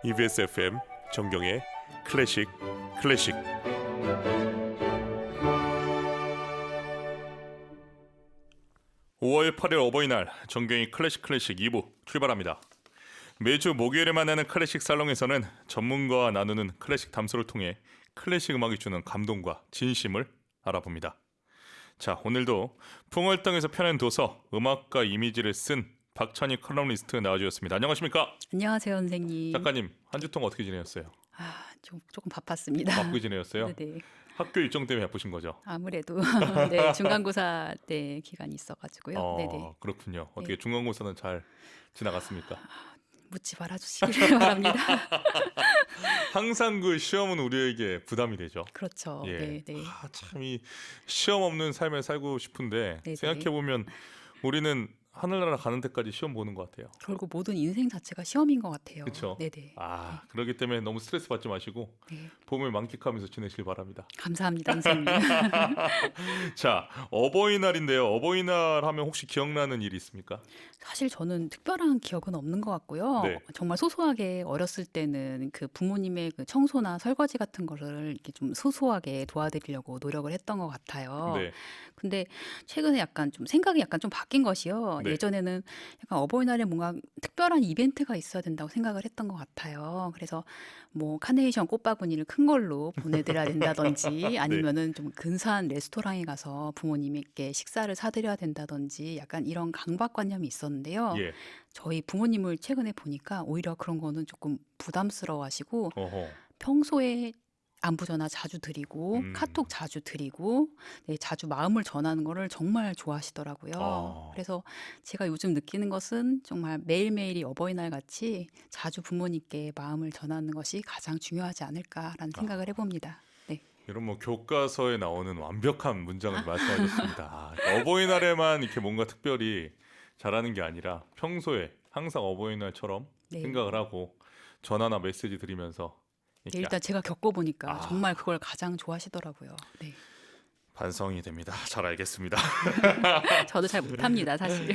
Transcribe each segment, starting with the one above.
EBS FM 정경의 클래식 클래식. (5월 8일) 어버이날 정경의 클래식 클래식 2부 출발합니다. 매주 목요일에 만나는 클래식 살롱에서는 전문가와 나누는 클래식 담소를 통해 클래식 음악이 주는 감동과 진심을 알아봅니다. 자, 오늘도 풍월당에서 펴낸 도서 음악가 이미지를 쓴 박찬희 컬럼니스트 나와주셨습니다. 안녕하십니까? 안녕하세요, 선생님. 작가님, 한 주 동안 어떻게 지내셨어요? 조금 바빴습니다. 바쁘게 지내셨어요? 네네. 학교 일정 때문에 바쁘신 거죠? 아무래도 네, 중간고사 때 기간이 있어가지고요. 네네. 그렇군요. 어떻게 네. 중간고사는 잘 지나갔습니까? 묻지 말아주시기를 바랍니다. 항상 그 시험은 우리에게 부담이 되죠. 그렇죠. 예. 네네. 참 이 시험 없는 삶을 살고 싶은데 네네. 생각해 보면 우리는 하늘나라 가는 데까지 시험 보는 것 같아요. 결국 모든 인생 자체가 시험인 것 같아요. 그렇죠. 네네. 그렇기 때문에 너무 스트레스 받지 마시고 네. 봄을 만끽하면서 지내시길 바랍니다. 감사합니다, 선생님. 자, 어버이날인데요. 어버이날 하면 혹시 기억나는 일이 있습니까? 사실 저는 특별한 기억은 없는 것 같고요. 네. 정말 소소하게 어렸을 때는 그 부모님의 그 청소나 설거지 같은 거를 이렇게 좀 소소하게 도와드리려고 노력을 했던 것 같아요. 네. 근데 최근에 약간 좀 생각이 약간 좀 바뀐 것이요. 네. 예전에는 약간 어버이날에 뭔가 특별한 이벤트가 있어야 된다고 생각을 했던 것 같아요. 그래서 뭐 카네이션 꽃바구니를 큰 걸로 보내드려야 된다든지 아니면은 좀 근사한 레스토랑에 가서 부모님께 식사를 사드려야 된다든지 약간 이런 강박관념이 있었는데요. 예. 저희 부모님을 최근에 보니까 오히려 그런 거는 조금 부담스러워하시고 어허. 평소에 안부 전화 자주 드리고 음. 카톡 자주 드리고 네, 자주 마음을 전하는 거를 정말 좋아하시더라고요. 아. 그래서 제가 요즘 느끼는 것은 정말 매일매일이 어버이날 같이 자주 부모님께 마음을 전하는 것이 가장 중요하지 않을까라는 생각을 해봅니다. 네. 이런 뭐 교과서에 나오는 완벽한 문장을 말씀하셨습니다. 어버이날에만 이렇게 뭔가 특별히 잘하는 게 아니라 평소에 항상 어버이날처럼 네. 생각을 하고 전화나 메시지 드리면서 네, 이렇게 일단 제가 겪어보니까 아. 정말 그걸 가장 좋아하시더라고요. 네. 반성이 됩니다. 잘 알겠습니다. 저도 잘 못합니다, 사실.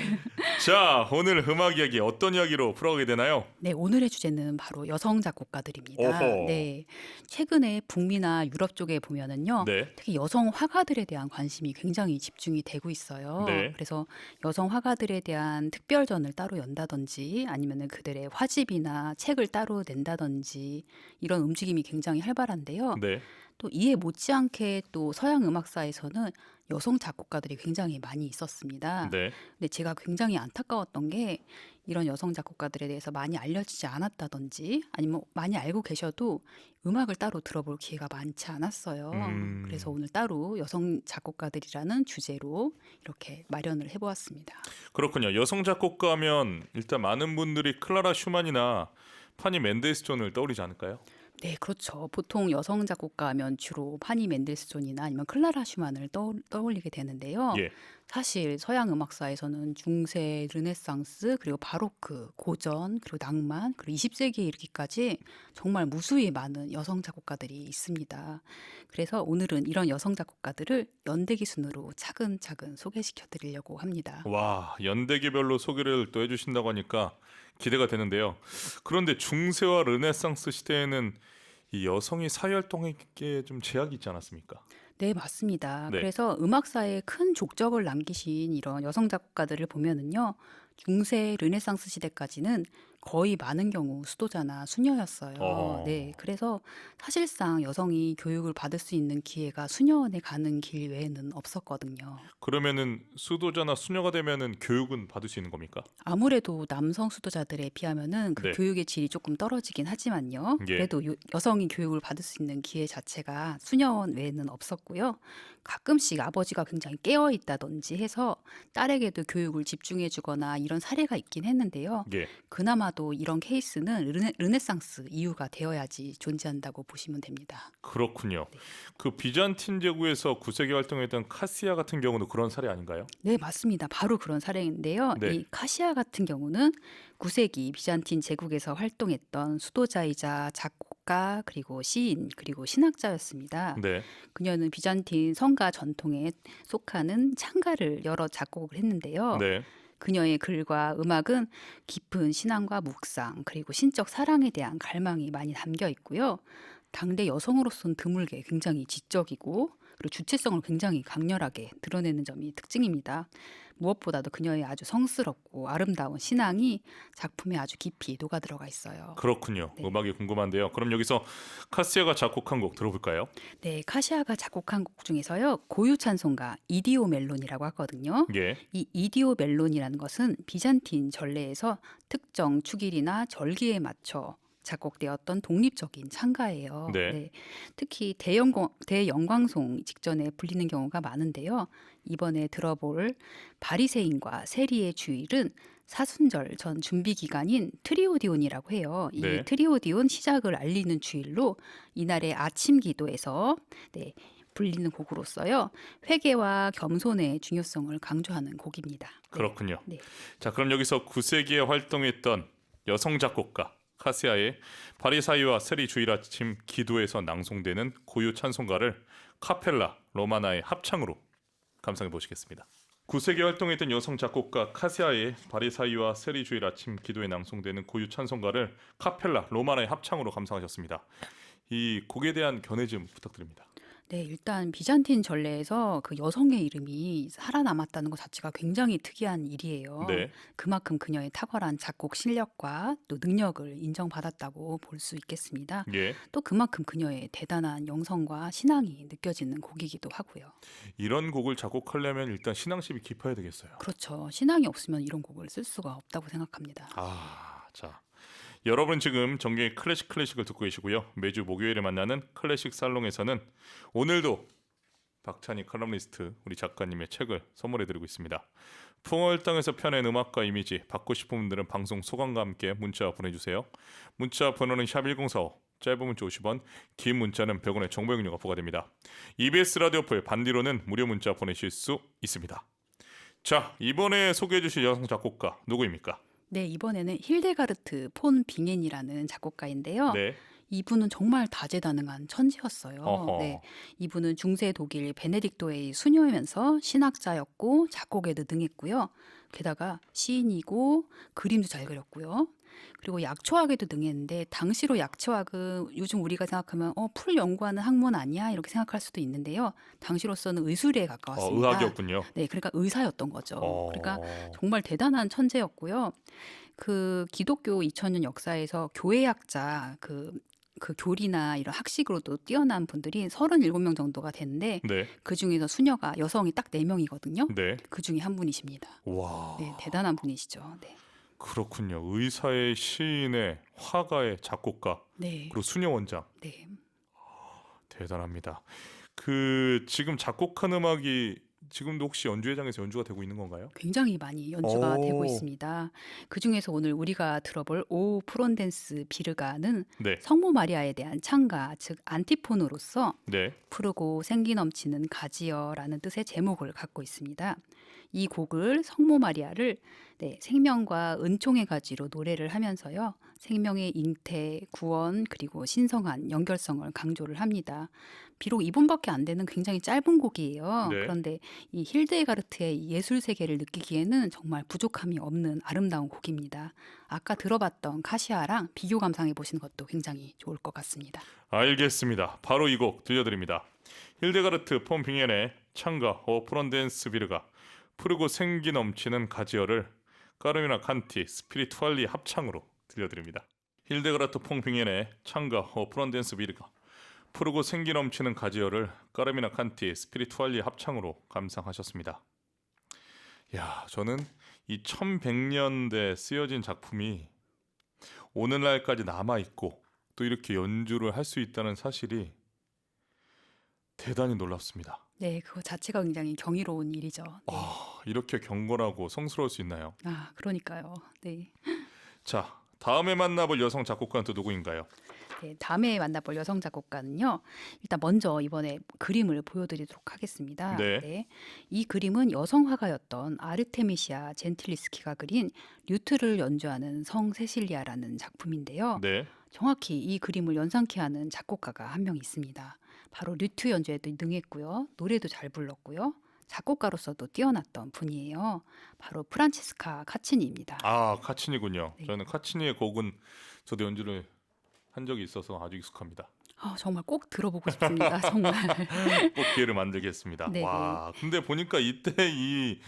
자, 오늘 음악 이야기 어떤 이야기로 풀어가게 되나요? 네, 오늘의 주제는 바로 여성 작곡가들입니다. 오호. 네, 최근에 북미나 유럽 쪽에 보면은요, 네. 특히 여성 화가들에 대한 관심이 굉장히 집중이 되고 있어요. 네. 그래서 여성 화가들에 대한 특별전을 따로 연다든지 아니면은 그들의 화집이나 책을 따로 낸다든지 이런 움직임이 굉장히 활발한데요. 네. 또 이에 못지않게 또 서양 음악사에서는 여성 작곡가들이 굉장히 많이 있었습니다. 네. 근데 제가 굉장히 안타까웠던 게 이런 여성 작곡가들에 대해서 많이 알려지지 않았다든지 아니면 많이 알고 계셔도 음악을 따로 들어볼 기회가 많지 않았어요. 그래서 오늘 따로 여성 작곡가들이라는 주제로 이렇게 마련을 해보았습니다. 그렇군요. 여성 작곡가면 일단 많은 분들이 클라라 슈만이나 파니 멘델스존을 떠올리지 않을까요? 네, 그렇죠. 보통 여성 작곡가 하면 주로 파니 멘델스존이나 아니면 클라라 슈만을 떠올리게 되는데요. 예. 사실 서양 음악사에서는 중세, 르네상스, 그리고 바로크, 고전, 그리고 낭만, 그리고 20세기에 이르기까지 정말 무수히 많은 여성 작곡가들이 있습니다. 그래서 오늘은 이런 여성 작곡가들을 연대기 순으로 차근차근 소개시켜 드리려고 합니다. 와, 연대기별로 소개를 또 해주신다고 하니까 기대가 되는데요. 그런데 중세와 르네상스 시대에는 이 여성이 사회활동에게 좀 제약이 있지 않았습니까? 네, 맞습니다. 네. 그래서 음악사에 큰 족적을 남기신 이런 여성 작곡가들을 보면은요, 중세 르네상스 시대까지는 거의 많은 경우 수도자나 수녀였어요. 어. 네, 그래서 사실상 여성이 교육을 받을 수 있는 기회가 수녀원에 가는 길 외에는 없었거든요. 그러면은 수도자나 수녀가 되면은 교육은 받을 수 있는 겁니까? 아무래도 남성 수도자들에 비하면은 그 네. 교육의 질이 조금 떨어지긴 하지만요. 예. 그래도 여성이 교육을 받을 수 있는 기회 자체가 수녀원 외에는 없었고요. 가끔씩 아버지가 굉장히 깨어 있다든지 해서 딸에게도 교육을 집중해 주거나 이런 사례가 있긴 했는데요. 예. 그나마도 이런 케이스는 르네상스 이후가 되어야지 존재한다고 보시면 됩니다. 그렇군요. 그 비잔틴 제국에서 9세기 활동했던 카시아 같은 경우도 그런 사례 아닌가요? 네, 맞습니다. 바로 그런 사례인데요. 네. 이 카시아 같은 경우는 9세기 비잔틴 제국에서 활동했던 수도자이자 작곡 작곡가 그리고 시인 그리고 신학자였습니다. 네. 그녀는 비잔틴 성가 전통에 속하는 창가를 여러 작곡을 했는데요. 네. 그녀의 글과 음악은 깊은 신앙과 묵상 그리고 신적 사랑에 대한 갈망이 많이 담겨 있고요. 당대 여성으로서는 드물게 굉장히 지적이고 그리고 주체성을 굉장히 강렬하게 드러내는 점이 특징입니다. 무엇보다도 그녀의 아주 성스럽고 아름다운 신앙이 작품에 아주 깊이 녹아들어가 있어요. 그렇군요. 네. 음악이 궁금한데요. 그럼 여기서 카시아가 작곡한 곡 들어볼까요? 네, 카시아가 작곡한 곡 중에서요. 고유 찬송가 이디오 멜론이라고 하거든요. 예. 이 이디오 멜론이라는 것은 비잔틴 전래에서 특정 축일이나 절기에 맞춰 작곡되었던 독립적인 창가예요. 네. 네, 특히 대영광송 직전에 불리는 경우가 많은데요. 이번에 들어볼 바리새인과 세리의 주일은 사순절 전 준비 기간인 트리오디온이라고 해요. 이 네. 트리오디온 시작을 알리는 주일로 이날의 아침 기도에서 네, 불리는 곡으로서요. 회개와 겸손의 중요성을 강조하는 곡입니다. 네. 그렇군요. 네. 자, 그럼 여기서 9세기에 활동했던 여성 작곡가 카시아의 바리사이와 세리 주일 아침 기도에서 낭송되는 고유 찬송가를 카펠라 로마나의 합창으로 감상해 보시겠습니다. 9세기 활동했던 여성 작곡가 카시아의 바리사이와 세리 주일 아침 기도에 낭송되는 고유 찬송가를 카펠라 로마나의 합창으로 감상하셨습니다. 이 곡에 대한 견해 좀 부탁드립니다. 네, 일단 비잔틴 전래에서 그 여성의 이름이 살아남았다는 것 자체가 굉장히 특이한 일이에요. 네. 그만큼 그녀의 탁월한 작곡 실력과 또 능력을 인정받았다고 볼 수 있겠습니다. 예. 또 그만큼 그녀의 대단한 영성과 신앙이 느껴지는 곡이기도 하고요. 이런 곡을 작곡하려면 일단 신앙심이 깊어야 되겠어요. 그렇죠. 신앙이 없으면 이런 곡을 쓸 수가 없다고 생각합니다. 자. 여러분 지금 정경의 클래식을 듣고 계시고요. 매주 목요일에 만나는 클래식 살롱에서는 오늘도 박찬희 칼럼니스트 우리 작가님의 책을 선물해드리고 있습니다. 풍월 땅에서 펴낸 음악과 이미지 받고 싶은 분들은 방송 소감과 함께 문자 보내주세요. 문자 번호는 샵1045 짧은 문자 50원 긴 문자는 100원의 정보 용료가 부과됩니다. EBS 라디오 풀 반디로는 무료 문자 보내실 수 있습니다. 자, 이번에 소개해 주실 여성 작곡가 누구입니까? 네, 이번에는 힐데가르트 폰 빙엔이라는 작곡가인데요. 네. 이분은 정말 다재다능한 천재였어요. 어허. 네, 이분은 중세 독일 베네딕토의 수녀이면서 신학자였고 작곡에도 능했고요. 게다가 시인이고 그림도 잘 그렸고요. 그리고 약초학에도 능했는데 당시로 약초학은 요즘 우리가 생각하면 풀 연구하는 학문 아니야 이렇게 생각할 수도 있는데요. 당시로서는 의술에 가까웠습니다. 의학이었군요. 네, 그러니까 의사였던 거죠. 어. 그러니까 정말 대단한 천재였고요. 그 기독교 2000년 역사에서 교회학자 그 교리나 이런 학식으로도 뛰어난 분들이 37명 정도가 되는데 네. 그 중에서 수녀가 여성이 딱 4명이거든요. 네. 그 중에 한 분이십니다. 와. 네, 대단한 분이시죠. 네. 그렇군요. 의사의 시인의 화가의 작곡가 네. 그리고 수녀 원장 네. 대단합니다. 그 지금 작곡한 음악이 지금도 혹시 연주회장에서 연주가 되고 있는 건가요? 굉장히 많이 연주가 오. 되고 있습니다. 그중에서 오늘 우리가 들어볼 오 프론덴스 비르가는 네. 성모 마리아에 대한 찬가, 즉 안티폰으로서 네. 푸르고 생기 넘치는 가지여라는 뜻의 제목을 갖고 있습니다. 이 곡을 성모 마리아를 생명과 은총의 가지로 노래를 하면서요. 생명의 잉태, 구원, 그리고 신성한 연결성을 강조를 합니다. 비록 2분밖에 안 되는 굉장히 짧은 곡이에요. 네. 그런데 이 힐데가르트의 예술 세계를 느끼기에는 정말 부족함이 없는 아름다운 곡입니다. 아까 들어봤던 카시아랑 비교 감상해 보시는 것도 굉장히 좋을 것 같습니다. 알겠습니다. 바로 이 곡 들려드립니다. 힐데가르트 폰 빙엔의 창가 오 프론덴스 비르가 푸르고 생기 넘치는 가지어를 까르미나 칸티 스피리투알리 합창으로 들려드립니다. 힐데가르트 폰 빙엔의 창가 오 프론덴스 비르가 푸르고 생기 넘치는 가지어를 까르미나 칸티 스피리투알리 합창으로 감상하셨습니다. 야, 저는 이 1100년대 쓰여진 작품이 오늘날까지 남아있고 또 이렇게 연주를 할 수 있다는 사실이 대단히 놀랍습니다. 네, 그거 자체가 굉장히 경이로운 일이죠. 네. 이렇게 경건하고 성스러울 수 있나요? 그러니까요. 네. 자, 다음에 만나볼 여성 작곡가는 또 누구인가요? 네, 다음에 만나볼 여성 작곡가는요. 일단 먼저 이번에 그림을 보여드리도록 하겠습니다. 네. 이 그림은 여성 화가였던 아르테미시아 젠틸리스키가 그린 류트를 연주하는 성 세실리아라는 작품인데요. 네. 정확히 이 그림을 연상케 하는 작곡가가 한 명 있습니다. 바로 류트 연주에도 능했고요. 노래도 잘 불렀고요. 작곡가로서도 뛰어났던 분이에요. 바로 프란체스카 카치니입니다. 아, 카치니군요. 네. 저는 카치니의 곡은 저도 연주를 한 적이 있어서 아주 익숙합니다. 정말 꼭 들어보고 싶습니다. 정말. 꼭 기회를 만들겠습니다. 네네. 와, 근데 보니까 이때 이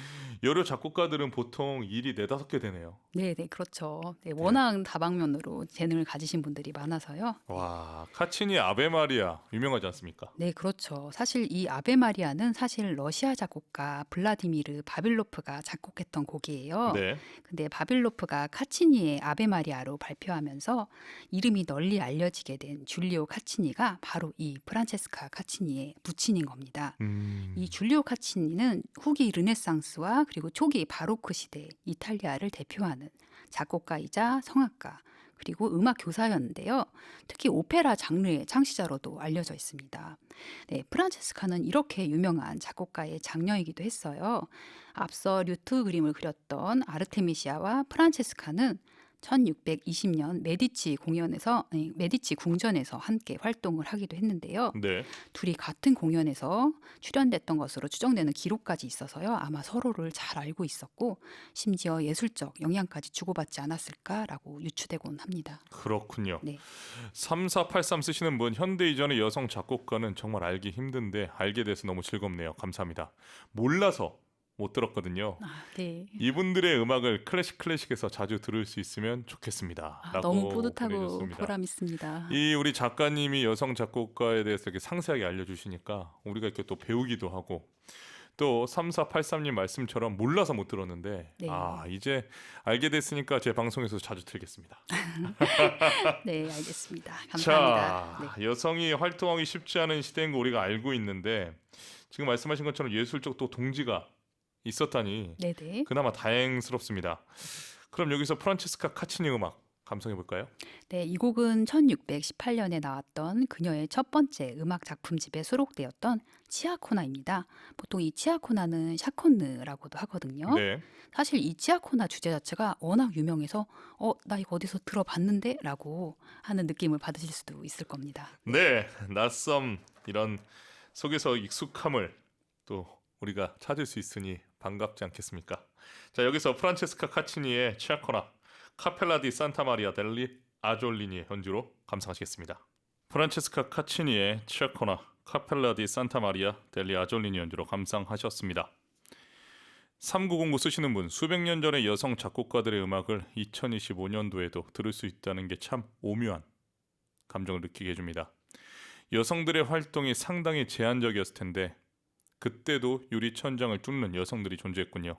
여러 작곡가들은 보통 일이 네다섯 개 되네요. 네네, 그렇죠. 네, 네. 워낙 다방면으로 재능을 가지신 분들이 많아서요. 와, 카치니 아베 마리아 유명하지 않습니까? 네, 그렇죠. 사실 이 아베 마리아는 사실 러시아 작곡가 블라디미르 바빌로프가 작곡했던 곡이에요. 네. 근데 바빌로프가 카치니의 아베 마리아로 발표하면서 이름이 널리 알려지게 된 줄리오 카치니가 바로 이 프란체스카 카치니의 부친인 겁니다. 이 줄리오 카치니는 후기 르네상스와 그리고 초기 바로크 시대 이탈리아를 대표하는 작곡가이자 성악가 그리고 음악 교사였는데요. 특히 오페라 장르의 창시자로도 알려져 있습니다. 네, 프란체스카는 이렇게 유명한 작곡가의 장녀이기도 했어요. 앞서 류트 그림을 그렸던 아르테미시아와 프란체스카는 1620년 메디치 궁전에서 함께 활동을 하기도 했는데요. 네. 둘이 같은 공연에서 출연됐던 것으로 추정되는 기록까지 있어서요. 아마 서로를 잘 알고 있었고 심지어 예술적 영향까지 주고받지 않았을까라고 유추되곤 합니다. 그렇군요. 네. 3483 쓰시는 분, 현대 이전의 여성 작곡가는 정말 알기 힘든데 알게 돼서 너무 즐겁네요. 감사합니다. 몰라서 못 들었거든요. 네. 이분들의 음악을 클래식에서 자주 들을 수 있으면 좋겠습니다. 라고 너무 뿌듯하고 보내주셨습니다. 보람 있습니다. 이 우리 작가님이 여성 작곡가에 대해서 이렇게 상세하게 알려주시니까 우리가 이렇게 또 배우기도 하고 또 3483님 말씀처럼 몰라서 못 들었는데 네. 이제 알게 됐으니까 제 방송에서 자주 들겠습니다. 네, 알겠습니다. 감사합니다. 자, 여성이 활동하기 쉽지 않은 시대인 거 우리가 알고 있는데 지금 말씀하신 것처럼 예술적 또 동지가 있었다니 네. 네네. 그나마 다행스럽습니다. 그럼 여기서 프란체스카 카치니 음악 감상해 볼까요? 네, 이 곡은 1618년에 나왔던 그녀의 첫 번째 음악 작품집에 수록되었던 치아코나입니다. 보통 이 치아코나는 샤콘느라고도 하거든요. 네. 사실 이 치아코나 주제 자체가 워낙 유명해서 나 이거 어디서 들어봤는데? 라고 하는 느낌을 받으실 수도 있을 겁니다. 네, 낯섦 이런 속에서 익숙함을 또 우리가 찾을 수 있으니 반갑지 않겠습니까? 자, 여기서 프란체스카 카치니의 치아코나 카펠라 디 산타 마리아 델리 아졸리니의 연주로 감상하시겠습니다. 프란체스카 카치니의 치아코나 카펠라 디 산타 마리아 델리 아졸리니 연주로 감상하셨습니다. 3909 쓰시는 분, 수백 년 전의 여성 작곡가들의 음악을 2025년도에도 들을 수 있다는 게 참 오묘한 감정을 느끼게 해줍니다. 여성들의 활동이 상당히 제한적이었을 텐데 그때도 유리천장을 뚫는 여성들이 존재했군요.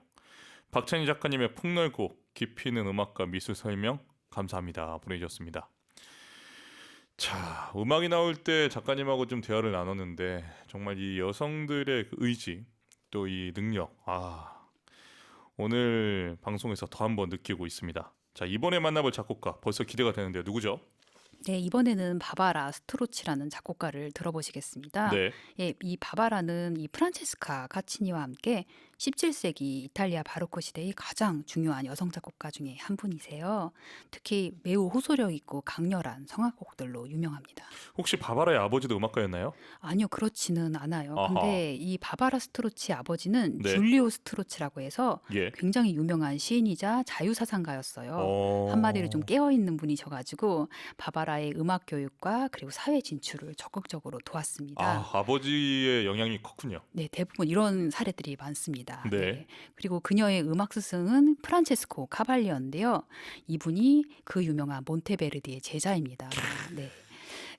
박찬희 작가님의 폭넓고 깊이 있는 음악과 미술 설명 감사합니다. 보내주셨습니다. 자, 음악이 나올 때 작가님하고 좀 대화를 나눴는데 정말 이 여성들의 그 의지 또 이 능력 오늘 방송에서 더 한번 느끼고 있습니다. 자, 이번에 만나볼 작곡가 벌써 기대가 되는데요. 누구죠? 네, 이번에는 바바라 스트로치라는 작곡가를 들어보시겠습니다. 네. 예, 이 바바라는 이 프란체스카 카치니와 함께 17세기 이탈리아 바로크 시대의 가장 중요한 여성 작곡가 중에 한 분이세요. 특히 매우 호소력 있고 강렬한 성악곡들로 유명합니다. 혹시 바바라의 아버지도 음악가였나요? 아니요, 그렇지는 않아요. 아하. 근데 이 바바라 스트로치 아버지는 네. 줄리오 스트로치라고 해서 예. 굉장히 유명한 시인이자 자유사상가였어요. 한마디로 좀 깨어있는 분이셔가지고 바바라의 음악 교육과 그리고 사회 진출을 적극적으로 도왔습니다. 아버지의 영향이 컸군요. 네, 대부분 이런 사례들이 많습니다. 네. 그리고 그녀의 음악 스승은 프란체스코 카발리어인데요. 이분이 그 유명한 몬테베르디의 제자입니다. 네.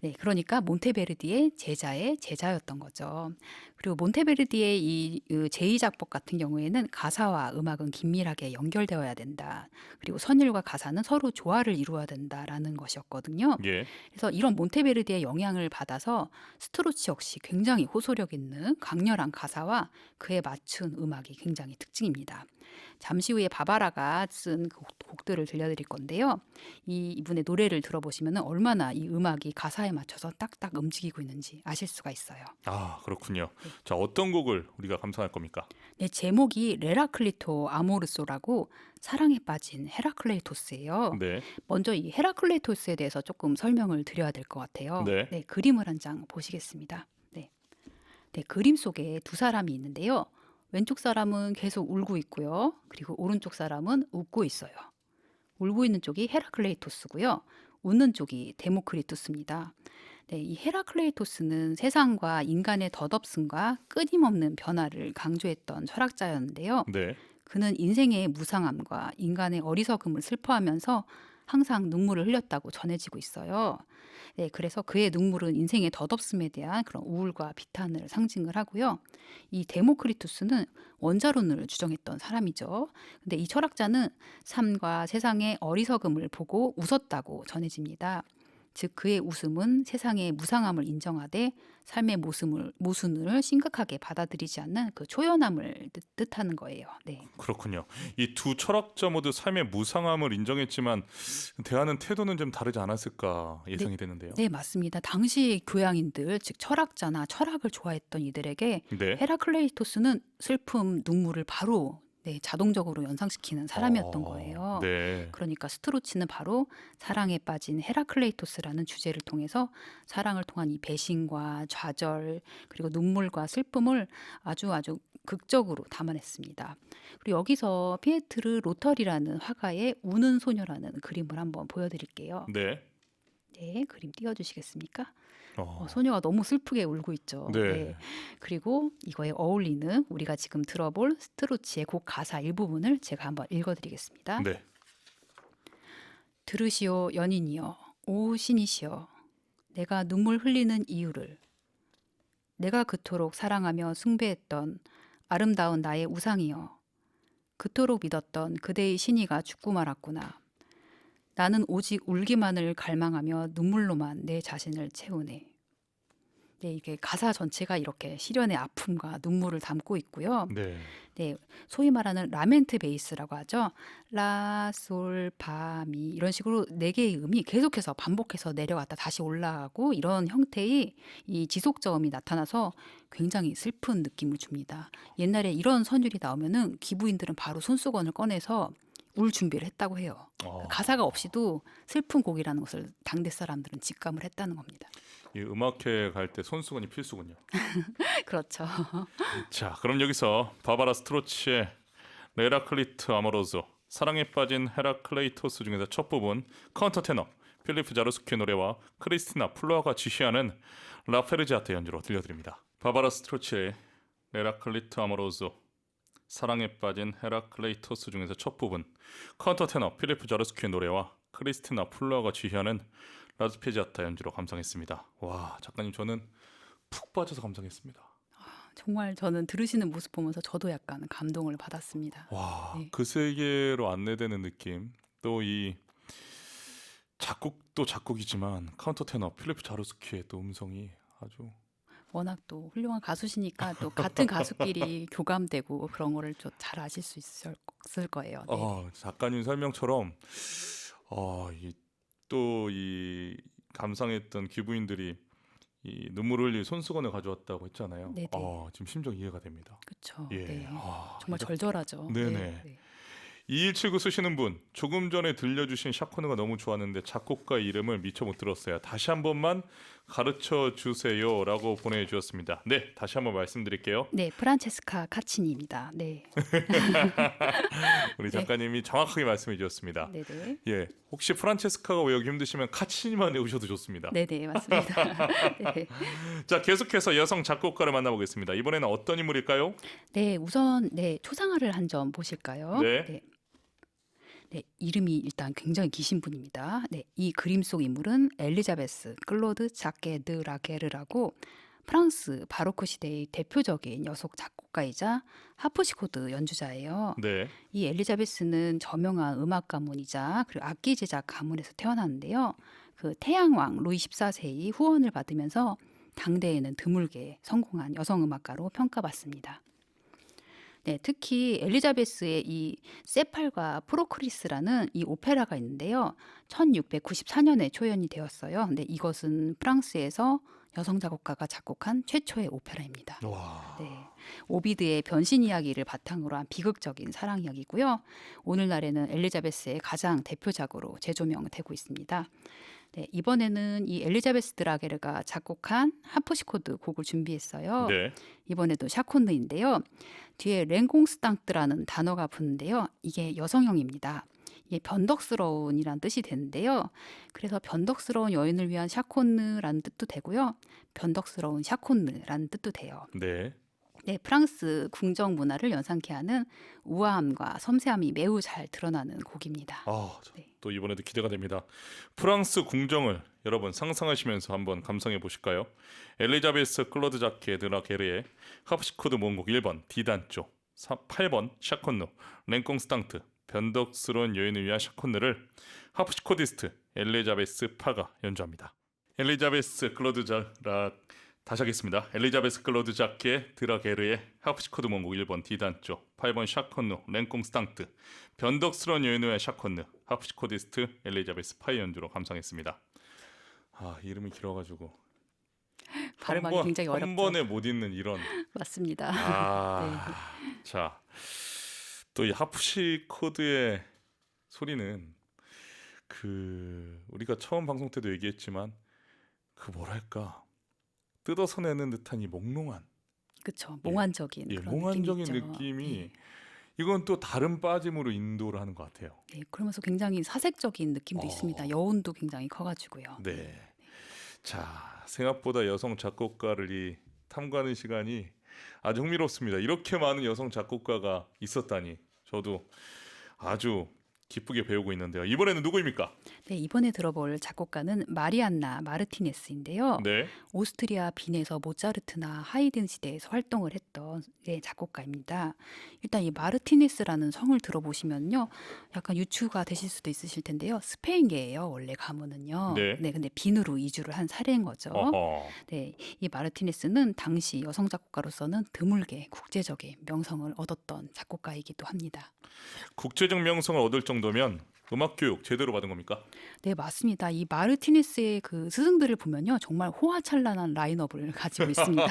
네, 그러니까 몬테베르디의 제자의 제자였던 거죠. 그리고 몬테베르디의 이 제2작법 같은 경우에는 가사와 음악은 긴밀하게 연결되어야 된다. 그리고 선율과 가사는 서로 조화를 이루어야 된다라는 것이었거든요. 예. 그래서 이런 몬테베르디의 영향을 받아서 스트로치 역시 굉장히 호소력 있는 강렬한 가사와 그에 맞춘 음악이 굉장히 특징입니다. 잠시 후에 바바라가 쓴 그 곡들을 들려드릴 건데요. 이분의 노래를 들어보시면 얼마나 이 음악이 가사에 맞춰서 딱딱 움직이고 있는지 아실 수가 있어요. 아, 그렇군요. 네. 자, 어떤 곡을 우리가 감상할 겁니까? 네, 제목이 레라클리토 아모르소라고 사랑에 빠진 헤라클레이토스예요. 네. 먼저 이 헤라클레이토스에 대해서 조금 설명을 드려야 될 것 같아요. 네. 네, 그림을 한 장 보시겠습니다. 네. 네, 그림 속에 두 사람이 있는데요. 왼쪽 사람은 계속 울고 있고요. 그리고 오른쪽 사람은 웃고 있어요. 울고 있는 쪽이 헤라클레이토스고요. 웃는 쪽이 데모크리투스입니다. 네, 이 헤라클레이토스는 세상과 인간의 덧없음과 끊임없는 변화를 강조했던 철학자였는데요. 네. 그는 인생의 무상함과 인간의 어리석음을 슬퍼하면서 항상 눈물을 흘렸다고 전해지고 있어요. 네, 그래서 그의 눈물은 인생의 덧없음에 대한 그런 우울과 비탄을 상징을 하고요. 이 데모크리투스는 원자론을 주장했던 사람이죠. 근데 이 철학자는 삶과 세상의 어리석음을 보고 웃었다고 전해집니다. 즉 그의 웃음은 세상의 무상함을 인정하되 삶의 모순을 심각하게 받아들이지 않는 그 초연함을 뜻하는 거예요. 네. 그렇군요. 이 두 철학자 모두 삶의 무상함을 인정했지만 대하는 태도는 좀 다르지 않았을까 예상이 되는데요. 네, 맞습니다. 당시 교양인들, 즉 철학자나 철학을 좋아했던 이들에게 네. 헤라클레이토스는 슬픔, 눈물을 바로 자동적으로 연상시키는 사람이었던 거예요. 네. 그러니까 스트로치는 바로 사랑에 빠진 헤라클레이토스라는 주제를 통해서 사랑을 통한 이 배신과 좌절 그리고 눈물과 슬픔을 아주 극적으로 담아냈습니다. 그리고 여기서 피에트르 로터리라는 화가의 우는 소녀라는 그림을 한번 보여드릴게요. 네. 네, 그림 띄워주시겠습니까? 어. 소녀가 너무 슬프게 울고 있죠. 네. 그리고 이거에 어울리는 우리가 지금 들어볼 스트로치의 곡 가사 일부분을 제가 한번 읽어드리겠습니다. 네. 들으시오 연인이여, 오 신이시여, 내가 눈물 흘리는 이유를, 내가 그토록 사랑하며 숭배했던 아름다운 나의 우상이여, 그토록 믿었던 그대의 신이가 죽고 말았구나. 나는 오직 울기만을 갈망하며 눈물로만 내 자신을 채우네. 네, 이게 가사 전체가 이렇게 시련의 아픔과 눈물을 담고 있고요. 네. 네, 소위 말하는 라멘트 베이스라고 하죠. 라, 솔, 파, 미 이런 식으로 네 개의 음이 계속해서 반복해서 내려갔다 다시 올라가고 이런 형태의 이 지속저음이 나타나서 굉장히 슬픈 느낌을 줍니다. 옛날에 이런 선율이 나오면은 기부인들은 바로 손수건을 꺼내서 울 준비를 했다고 해요. 가사가 없이도 슬픈 곡이라는 것을 당대 사람들은 직감을 했다는 겁니다. 이 음악회 갈 때 손수건이 필수군요. 그렇죠. 자, 그럼 여기서 바바라 스트로치의 레라클리트 아모로소 사랑에 빠진 헤라클레이토스 중에서 첫 부분 카운터 테너 필리프 자루스키의 노래와 크리스티나 플로아가 지시하는 라페르지아테 연주로 들려드립니다. 바바라 스트로치의 레라클리트 아모로소 사랑에 빠진 헤라클레이토스 중에서 첫 부분 카운터 테너 필리프 자루스키의 노래와 크리스티나 플로아가 지휘하는 라페르지아테 연주로 감상했습니다. 와, 작가님 저는 푹 빠져서 감상했습니다. 정말 저는 들으시는 모습 보면서 저도 약간 감동을 받았습니다. 와, 네. 그 세계로 안내되는 느낌. 또 이 작곡도 작곡이지만 카운터 테너 필리프 자루스키의 또 음성이 아주 워낙 또 훌륭한 가수시니까 또 같은 가수끼리 교감되고 그런 거를 좀 잘 아실 수 있을 거예요. 네. 작가님 설명처럼 또 이 감상했던 귀부인들이 이 눈물 흘릴 손수건을 가져왔다고 했잖아요. 네네. 지금 심정 이해가 됩니다. 그렇죠. 예. 네. 아, 정말 이거- 절절하죠. 네네. 2179 쓰시는 분 조금 전에 들려주신 샤코느가 너무 좋았는데 작곡가 이름을 미처 못 들었어요. 다시 한 번만 가르쳐 주세요라고 보내주셨습니다. 네, 다시 한번 말씀드릴게요. 네, 프란체스카 카치니입니다. 네, 우리 작가님이 정확하게 말씀해 주셨습니다. 네네, 예, 혹시 프란체스카가 외우기 힘드시면 카치니만 외우셔도 좋습니다. 네네, 맞습니다. 네. 자, 계속해서 여성 작곡가를 만나보겠습니다. 이번에는 어떤 인물일까요? 네, 우선 초상화를 한 점 보실까요? 네. 네, 이름이 일단 굉장히 기신 분입니다. 네, 이 그림 속 인물은 엘리자베스 클로드 자케 드 라게르라고 프랑스 바로크 시대의 대표적인 여성 작곡가이자 하프시코드 연주자예요. 네. 이 엘리자베스는 저명한 음악 가문이자 그리고 악기 제작 가문에서 태어났는데요. 그 태양왕 루이 14세의 후원을 받으면서 당대에는 드물게 성공한 여성 음악가로 평가받습니다. 네, 특히 엘리자베스의 이 세팔과 프로크리스라는 이 오페라가 있는데요. 1694년에 초연이 되었어요. 근데 이것은 프랑스에서 여성 작곡가가 작곡한 최초의 오페라입니다. 와. 네, 오비드의 변신 이야기를 바탕으로 한 비극적인 사랑 이야기고요. 오늘날에는 엘리자베스의 가장 대표작으로 재조명되고 있습니다. 네, 이번에는 이 엘리자베스 드라게르가 작곡한 하프시코드 곡을 준비했어요. 네. 이번에도 샤콘느인데요. 뒤에 랭공스땅트라는 단어가 붙는데요. 이게 여성형입니다. 이게 변덕스러운이란 뜻이 되는데요. 그래서 변덕스러운 여인을 위한 샤콘느라는 뜻도 되고요. 변덕스러운 샤콘느라는 뜻도 돼요. 네. 네, 프랑스 궁정 문화를 연상케 하는 우아함과 섬세함이 매우 잘 드러나는 곡입니다. 네. 또 이번에도 기대가 됩니다. 프랑스 궁정을 여러분 상상하시면서 한번 감상해 보실까요? 엘리자베스 클로드 자케 드라게르의 하프시코드 모음곡 1번 D단조, 8번 샤콘누, 랭콩스탕트, 변덕스러운 여인을 위한 샤콘누를 하프시코디스트 엘리자베스 파가 연주합니다. 엘리자베스 클로드 자라 다시 하겠습니다. 엘리자베스 클로드 자케 드라게르의 하프시코드 모음곡 1번 D단조, 8번 샤콘누, 랭콩스탕트, 변덕스러운 여인의 샤콘느, 하프시코디스트 엘리자베스 파의 연주로 감상했습니다. 이름이 길어가지고 발음하기 굉장히 한 어렵죠. 번에 못 읽는 이런. 맞습니다. 자, 또 이 하프시코드의 소리는 우리가 처음 방송 때도 얘기했지만 뭐랄까 뜯어서 내는 듯한 이 몽롱한, 그렇죠. 몽환적인 그런 몽환적인 느낌이 있죠. 느낌이 네. 이건 또 다른 빠짐으로 인도를 하는 것 같아요. 네, 그러면서 굉장히 사색적인 느낌도 있습니다. 여운도 굉장히 커가지고요. 네. 자, 생각보다 여성 작곡가를 탐구하는 시간이 아주 흥미롭습니다. 이렇게 많은 여성 작곡가가 있었다니 저도 아주 기쁘게 배우고 있는데요. 이번에는 누구입니까? 네, 이번에 들어볼 작곡가는 마리안나 마르티네스인데요. 네. 오스트리아 빈에서 모차르트나 하이든 시대에서 활동을 했던 작곡가입니다. 일단 이 마르티네스라는 성을 들어보시면요, 약간 유추가 되실 수도 있으실 텐데요. 스페인계예요, 원래 가문은요. 네. 근데 빈으로 이주를 한 사례인 거죠. 어허. 네, 이 마르티네스는 당시 여성 작곡가로서는 드물게 국제적인 명성을 얻었던 작곡가이기도 합니다. 국제적 명성을 얻을 정도면 음악 교육 제대로 받은 겁니까? 네, 맞습니다. 이 마르티네스의 그 스승들을 보면요, 정말 호화찬란한 라인업을 가지고 있습니다.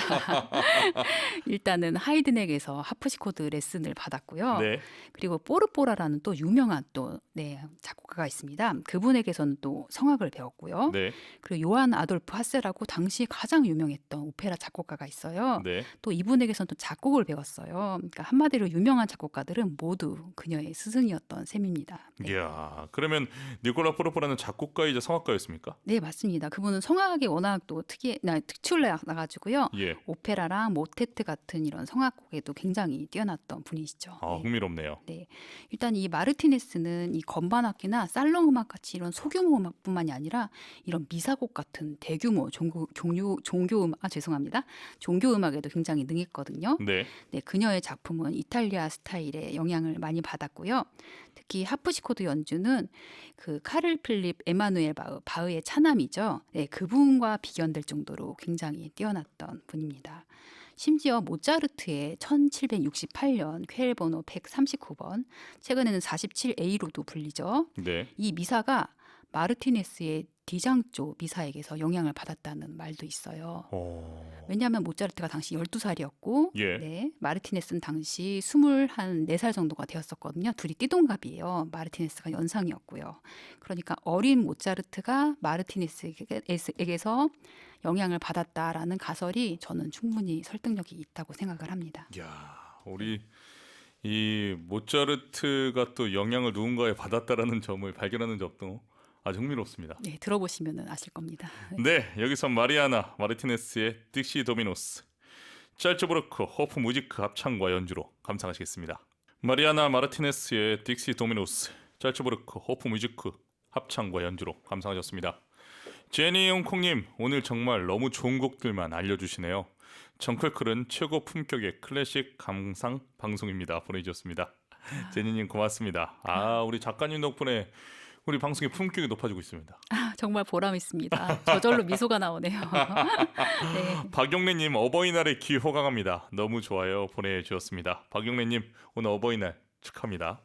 일단은 하이든에게서 하프시코드 레슨을 받았고요. 네. 그리고 포르포라라는 또 유명한 작곡가가 있습니다. 그분에게서는 또 성악을 배웠고요. 네. 그리고 요한 아돌프 하세라고 당시 가장 유명했던 오페라 작곡가가 있어요. 네. 또 이분에게서는 또 작곡을 배웠어요. 그러니까 한마디로 유명한 작곡가들은 모두 그녀의 스승이었던 셈입니다. 네. 이야, 그러면 니콜라 포르포라는 작곡가이자 성악가였습니까? 네, 맞습니다. 그분은 성악이 워낙 또 특출나 가지고요. 예. 오페라랑 모테트 같은 이런 성악곡에도 굉장히 뛰어났던 분이시죠. 네. 흥미롭네요. 네, 일단 이 마르티네스는 이 건반악기나 살롱 음악 같이 이런 소규모 음악뿐만이 아니라 이런 미사곡 같은 대규모 종교 음악에도 굉장히 능했거든요. 네. 네, 그녀의 작품은 이탈리아 스타일의 영향을 많이 받았고요. 특히 하프시코드 연주는 그 카를 필립 에마누엘 바흐의 차남이죠. 네, 그분과 비견될 정도로 굉장히 뛰어났던 분입니다. 심지어 모차르트의 1768년 쾌엘 번호 139번, 최근에는 47A로도 불리죠. 네. 이 미사가 마르티네스의 디장조 미사에게서 영향을 받았다는 말도 있어요. 왜냐하면 모차르트가 당시 12살이었고 예. 네, 마르티네스는 당시 24살 정도가 되었었거든요. 둘이 띠동갑이에요. 마르티네스가 연상이었고요. 그러니까 어린 모차르트가 마르티네스에게서 영향을 받았다라는 가설이 저는 충분히 설득력이 있다고 생각을 합니다. 야, 우리 이 모차르트가 또 영향을 누군가에 받았다라는 점을 발견하는 점도 아주 흥미롭습니다. 네, 들어보시면 아실 겁니다. 네, 여기서 마리아나 마르티네스의 딕시 도미노스, 짤츠부르크 호프 무지크 합창과 연주로 감상하시겠습니다. 마리아나 마르티네스의 딕시 도미노스, 짤츠부르크 호프 무지크 합창과 연주로 감상하셨습니다. 제니 홍콩님, 오늘 정말 너무 좋은 곡들만 알려주시네요. 정클클은 최고 품격의 클래식 감상 방송입니다. 보내주셨습니다. 제니님 고맙습니다. 우리 작가님 덕분에 우리 방송의 품격이 높아지고 있습니다. 정말 보람 있습니다. 저절로 미소가 나오네요. 네. 박용래님 어버이날에 기호강합니다. 너무 좋아요 보내주셨습니다. 박용래님 오늘 어버이날 축하합니다.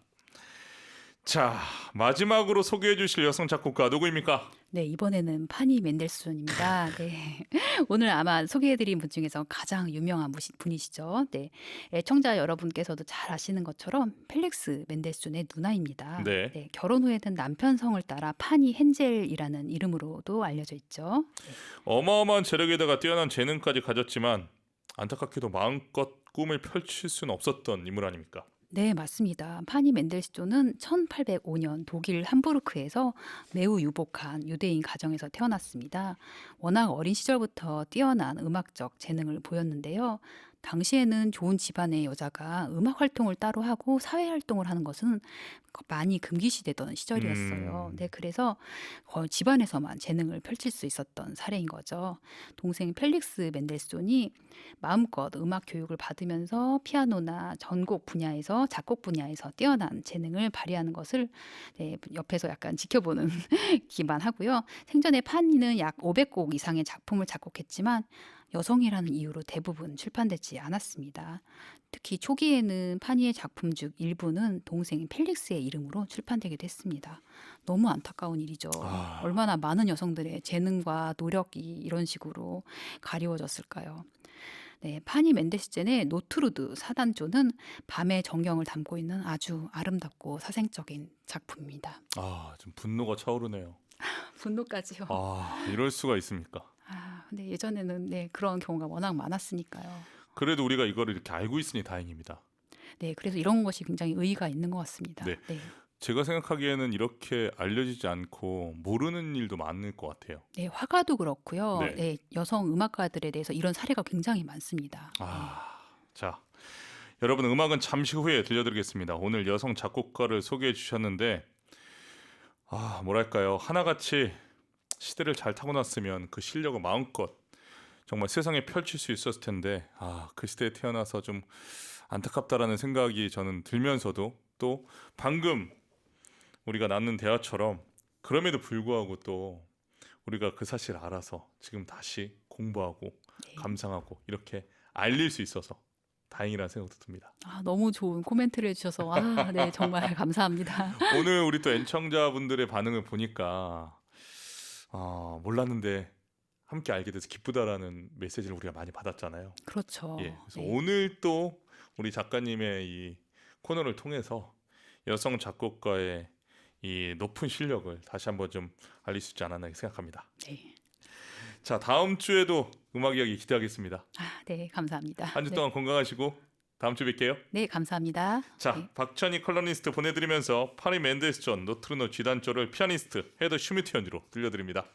자 마지막으로 소개해주실 여성 작곡가 누구입니까? 네, 이번에는 파니 멘델스존입니다. 네. 오늘 아마 소개해드린 분 중에서 가장 유명한 분이시죠. 네. 애청자 여러분께서도 잘 아시는 것처럼 펠릭스 멘델스존의 누나입니다. 네. 네, 결혼 후에는 남편 성을 따라 파니 헨젤이라는 이름으로도 알려져 있죠. 어마어마한 재력에다가 뛰어난 재능까지 가졌지만 안타깝게도 마음껏 꿈을 펼칠 수는 없었던 인물 아닙니까? 네, 맞습니다. 파니 멘델스존은 1805년 독일 함부르크에서 매우 유복한 유대인 가정에서 태어났습니다. 워낙 어린 시절부터 뛰어난 음악적 재능을 보였는데요. 당시에는 좋은 집안의 여자가 음악 활동을 따로 하고 사회 활동을 하는 것은 많이 금기시되던 시절이었어요. 네, 그래서 집안에서만 재능을 펼칠 수 있었던 사례인 거죠. 동생 펠릭스 멘델스존이 마음껏 음악 교육을 받으면서 피아노나 전곡 분야에서 작곡 분야에서 뛰어난 재능을 발휘하는 것을 네, 옆에서 약간 지켜보는 기만 하고요. 생전에 파니는 약 500곡 이상의 작품을 작곡했지만 여성이라는 이유로 대부분 출판되지 않았습니다. 특히 초기에는 파니의 작품 중 일부는 동생 펠릭스의 이름으로 출판되기도 했습니다. 너무 안타까운 일이죠. 얼마나 많은 여성들의 재능과 노력이 이런 식으로 가리워졌을까요? 네, 파니 멘델스존의 노트루드 사단조는 밤의 정경을 담고 있는 아주 아름답고 사생적인 작품입니다. 좀 분노가 차오르네요. 분노까지요. 이럴 수가 있습니까? 근데 예전에는 네, 그런 경우가 워낙 많았으니까요. 그래도 우리가 이거를 이렇게 알고 있으니 다행입니다. 네, 그래서 이런 것이 굉장히 의의가 있는 것 같습니다. 네. 네. 제가 생각하기에는 이렇게 알려지지 않고 모르는 일도 많을 것 같아요. 네, 화가도 그렇고요. 네. 네, 여성 음악가들에 대해서 이런 사례가 굉장히 많습니다. 자, 여러분 음악은 잠시 후에 들려드리겠습니다. 오늘 여성 작곡가를 소개해 주셨는데 뭐랄까요, 하나같이 시대를 잘 타고났으면 그 실력을 마음껏 정말 세상에 펼칠 수 있었을 텐데 그 시대에 태어나서 좀 안타깝다라는 생각이 저는 들면서도 또 방금 우리가 낳는 대화처럼 그럼에도 불구하고 또 우리가 그 사실을 알아서 지금 다시 공부하고 감상하고 이렇게 알릴 수 있어서 다행이라는 생각도 듭니다. 너무 좋은 코멘트를 해주셔서 네, 정말 감사합니다. 오늘 우리 또 애청자분들의 반응을 보니까 몰랐는데 함께 알게 돼서 기쁘다라는 메시지를 우리가 많이 받았잖아요. 그렇죠. 그래서 네. 오늘 또 우리 작가님의 이 코너를 통해서 여성 작곡가의 이 높은 실력을 다시 한번 좀 알릴 수 있지 않았나 생각합니다. 네. 자, 다음 주에도 음악 이야기 기대하겠습니다. 네, 감사합니다. 한 주 동안 건강하시고 다음 주 뵐게요. 네, 감사합니다. 자, 네. 박찬희 컬러니스트 보내드리면서 파니 멘델스존 노트루노 G단조를 피아니스트 헤더 슈미트 연주로 들려드립니다.